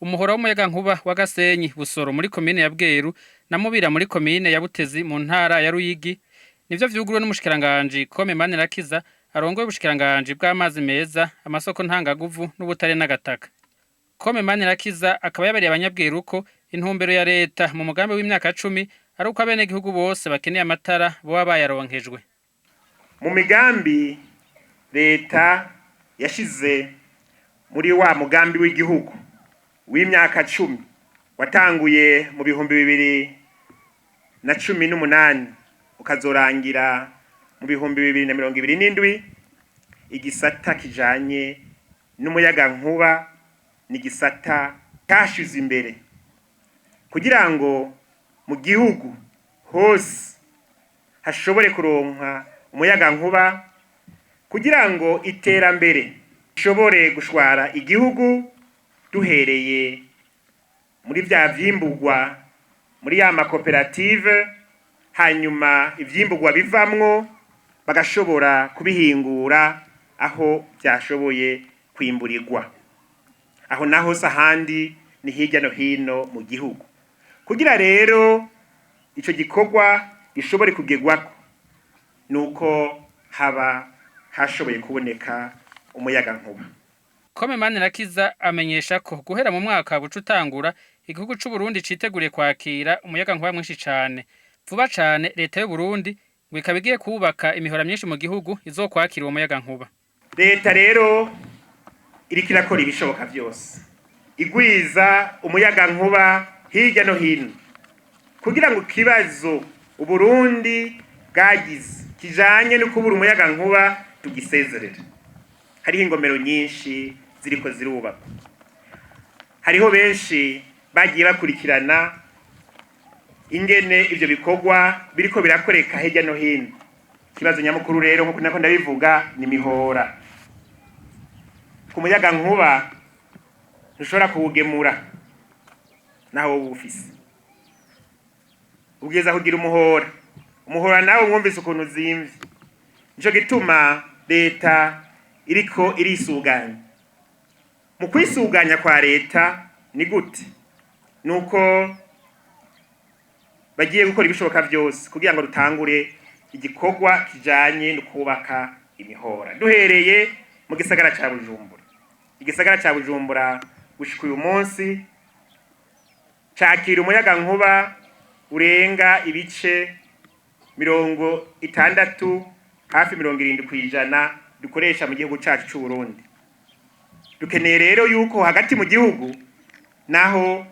Umuhora w'umuyagankuba wa Gasenyi Busoro muri komine ya Bweru na Mubira muri komine ya Butezi mu ntara ya Ruyigi nivyo vyuguruwe n'umushikiranganje Kome Manirakiza arongoye ubushikiranganje bw'amazi meza amasoko ntangaguvu n'ubutare n'agataka. Kome Manirakiza akaba yabariye abanyabweru ko intumbero ya leta mu mugambi w'imyaka 10 ari uko abene gihugu bose bakeneye amatara bo bayaronkejwe. Mu migambi leta yashize muri wa mugambi w'igihugu w'imyaka 10 watanguye mu 2018 ukazorangira mu 2027 igisata kijanye n'umuyagankuba ni gisata kashize imbere kugira ngo mu gihugu hose hashobore kuronka umuyagankuba kugira ngo iterambere ishobore gushwara igihugu duhereye muri vya vyimburwa muri ya makoperative hanyuma ivyimburwa bivamwo bagashobora kubihingura aho byashoboye kwimburirwa aho naho sahandi ni hirya no hino mu gihugu kugira rero ico gikorwa gishobore kugerwako nuko haba hashoboye kuboneka umuyagankuba. Kome Manirakiza amenyesha ko guhera mu mwaka bucutangura igihugu c'u Burundi citeguriye kwakira umuyagankuba mwinshi cane. Vuba cane leta y'u Burundi ngo ikabigiye kubaka imihora myinshi mu gihugu izokwakira uwo muyagankuba. Leta rero iriko irakora ibishoboka vyose igwiza umuyagankuba hirya no hino kugira ngo kibazo u Burundi bwagize kijanye no kubura umuyagankuba tugisezerere. Hariho ingomero nyinshi ziriko zirubakwa, hariho benshi bagiye bakurikirana ingene ivyo bikorwa biriko birakoreka hirya no hino. Kibazo nyamukuru rero nkuko nako ndabivuga ni mihora. Ku muyagankuba ntushobora kuwugemura naho ubufise, ubwiza kugira umuhora nawe mwumvise ukuntu zimvye. Nico gituma leta iriko irisuganya. Mu kwisuganya kwa leta ni gute? Nuko bagiye gukora ibishoboka byose kugira ngo rutangure igikorwa kijanye no kubaka imihora. Duhereye mu gisagara ca Bujumbura. Igisagara ca Bujumbura gushika uyu munsi cakira umuyagankuba urenga ibice 60 hafi 70% dukoresha mu gihugu cacu c'u Burundi. Dukeneye rero yuko hagati mu gihugu naho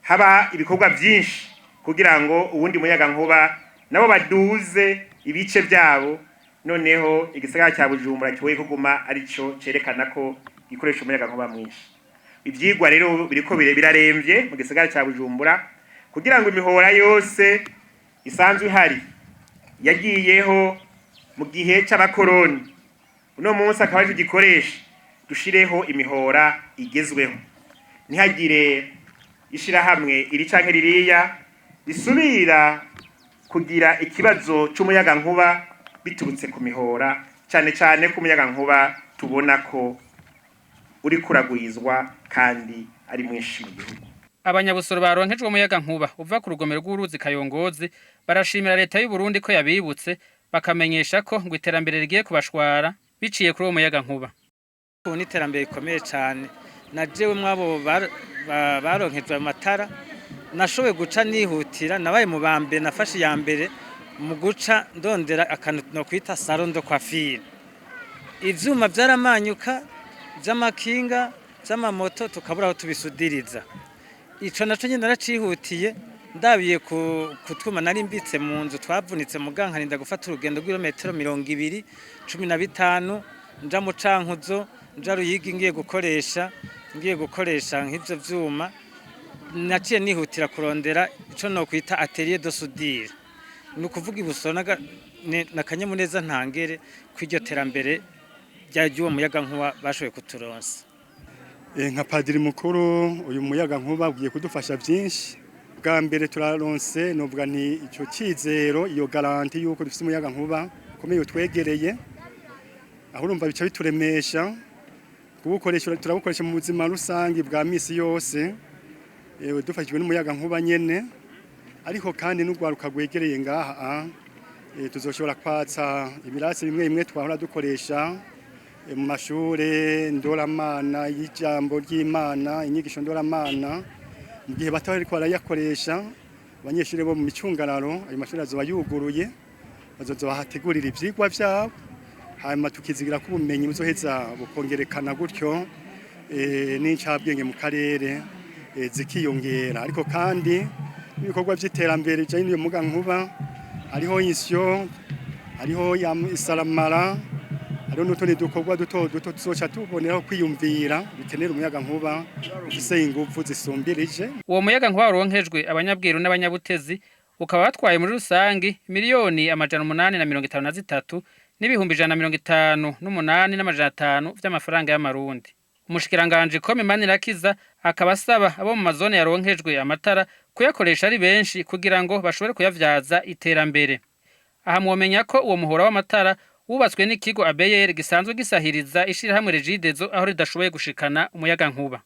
haba ibikorwa vyinshi kugira ngo ubundi muyagankuba nabo baduze ibice byabo, noneho igisagara cya Bujumbura kiboye kuguma arico cerekana ko gikoresha umuyagankuba mwinshi. Ivyigwa rero biriko biraremvye mu gisagara cya Bujumbura kugira ngo imihora yose isanzwe hari yagiyeho mu gihe c'abakoroni uno munsi akaba ari gikoresha dushireho imihora igezweho. Ntihagire ishirahamwe iri canke ririya risubira kugira ikibazo c'umuyagankuba biturutse ku mihora, cane cane ku muyagankuba tubona ko uri kuragwizwa kandi ari mwinshi mu gihugu. Abanyabusoro baronkejwe umuyagankuba uva ku rugomero rw'uruzi Kayongozi barashimira leta y'u Burundi ko yabibutse bakamenyesha ko ngo iterambere rigiye kubashwara biciye kuri uwo muyagankuba. Ubu ni iterambere rikomeye cyane. Na jewe mwabo baronkejwe amatara nashoboye guca nihutira, nabaye mu bambe nafashe ya mbere mu guca ndondera akantu no kwita salon de coiffure. Ivyuma vyaramanyuka vy'amakinga vy'amamoto tukabura aho tubisudiriza. Ico naco nyine naracihutiye ndabiye kutwuma nari mbitse mu nzu twavunitse muganka rinda gufata urugendo rw'irometero 215 nja mu Cankuzo nja Ruyigi ngiye gukoresha nk'ivyo vyuma. Naciye nihutira kurondera ico no kwita atelier de soudure. Ni ukuvuga ibusoro nakanyamuneza ntangere kw'iryo terambere ry'uwo muyagankuba bashoboye kuturonsa. Nka padiri mukuru uyu muyagankuba ugiye kudufasha byinshi. Bwa mbere turaronse novuga ni ico cizero, iyo garanti yuko dufite umuyagankuba komeye utwegereye, aho urumva bica bituremesha turabukoresha mu buzima rusange bwa misi yose dufashijwe n'umuyaga nkuba nyene, ariko kandi n'urwaruka rwegereye ngaha tuzoshobora kwatsa ibirasi bimwe bimwe twahora dukoresha mu mashure ndoramana y'ijambo ry'Imana, inyigisho ndoramana. Mu gihe batari ariko barayakoresha, abanyeshuri bo mu micungararo ayo mashuri azoba yuguruye, bazobahategurira ivyigwa vyabo, hanyuma tukizigira ko ubumenyi buzoheza bukongerekana gutyo n'incabwenge mu karere zikiyongera. Ariko kandi ibikorwa by'iterambere bijanye n'iyo muyaga nkuba, hariho insyo, hariho isaramara, hariho n'utundi dukorwa duto duto tuzoca tuboneraho kwiyumvira bikenera umuyaga nkuba ufise ingufu zisumbirije. Uwo muyaga nkuba waronkejwe abanyabwiru n'abanyabutezi ukaba watwaye muri rusangi miliyoni 853 n'ibihumbi 158,500 vy'amafaranga y'amarundi. Umushikiranganje Kome Manirakiza akaba asaba abo mu mazone yaronkejwe amatara kuyakoresha ari benshi kugira ngo bashobore kuyavyaza iterambere. Aha mwomenya ko uwo muhora w'amatara wubatswe n'ikigo ABR gisanzwe gisahiriza ishirahamwe Regidezo aho ridashoboye gushikana umuyaga nkuba.